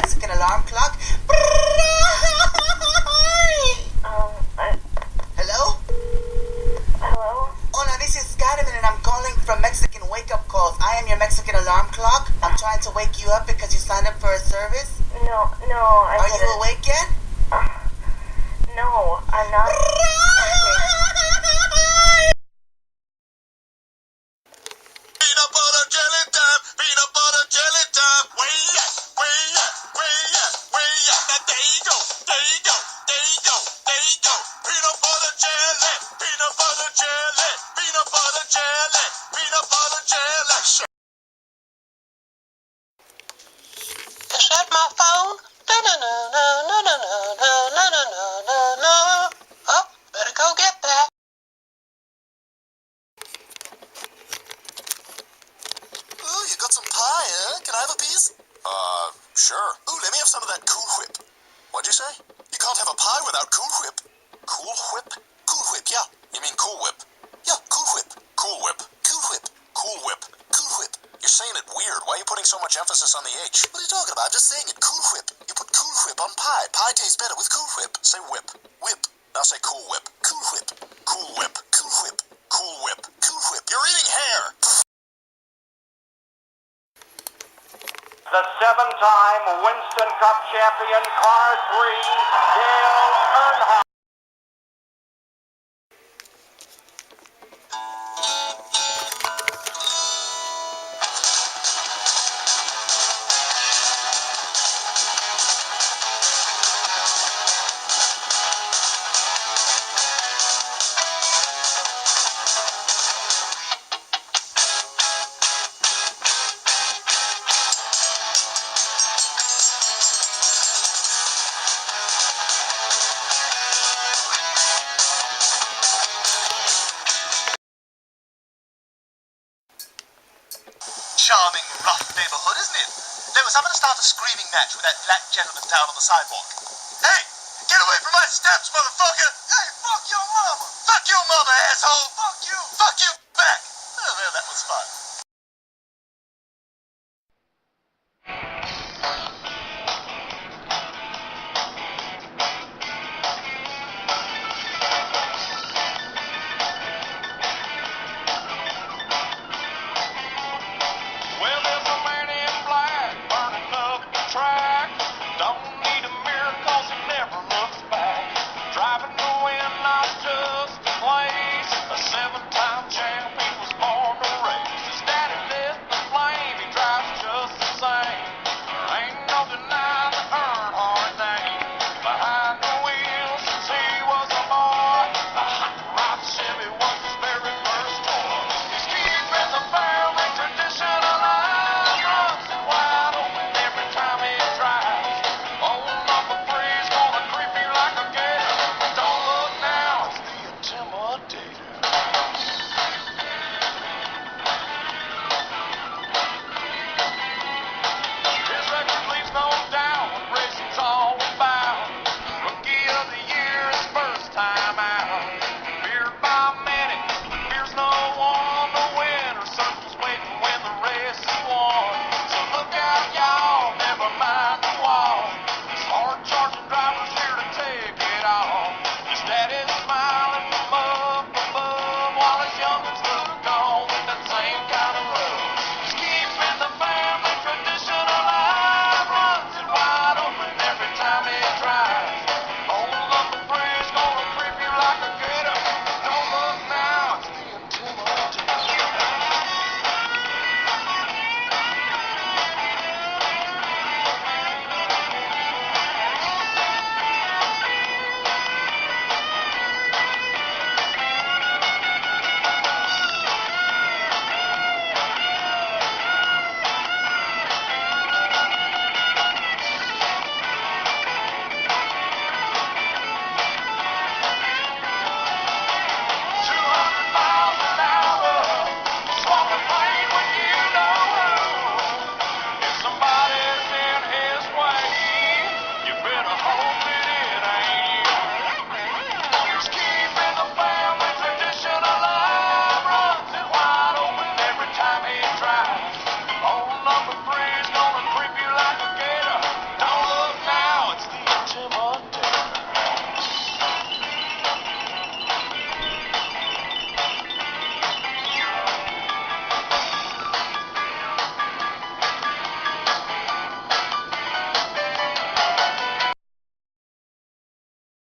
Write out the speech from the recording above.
Mexican alarm clock? Hello? Hello? Hola, this is Carmen and I'm calling from Mexican Wake Up Calls. I am your Mexican alarm clock. I'm trying to wake you up because you signed up for a service. No, I Are didn't. you awake yet? No, I'm not. Peanut butter jelly time, peanut butter jelly time. Way up, way up, way up, way up. Now there you go, there you go, there you go, there you go. Peanut butter jelly, peanut butter jelly, peanut butter jelly, peanut butter jelly. Is that my phone? No, no, no, no, no, no, no, no, no, no, no, no. Oh, better go get that. Ooh, you got some pie, huh? Can I have a piece? Sure. Ooh, let me have some of that Cool Whip. What'd you say? You can't have a pie without Cool Whip. Cool Whip? Cool Whip, yeah. You mean Cool Whip? Yeah, Cool Whip. Cool Whip. Cool Whip. Cool Whip. Cool Whip. You're saying it weird. Why are you putting so much emphasis on the H? What are you talking about? I'm just saying it. Cool Whip. You put Cool Whip on pie. Pie tastes better with Cool Whip. Say whip. Whip. Now say Cool Whip. Cool Whip. Cool Whip. Cool Whip. Cool Whip. Cool Whip. You're eating hair. The seven-time Winston Cup champion, car 3, Dale Earnhardt. Charming, rough neighborhood, isn't it? Lewis, I'm going to start a screaming match with that black gentleman down on the sidewalk. Hey, get away from my steps, motherfucker! Hey, fuck your mama! Fuck your mama, asshole! Fuck you! Fuck you!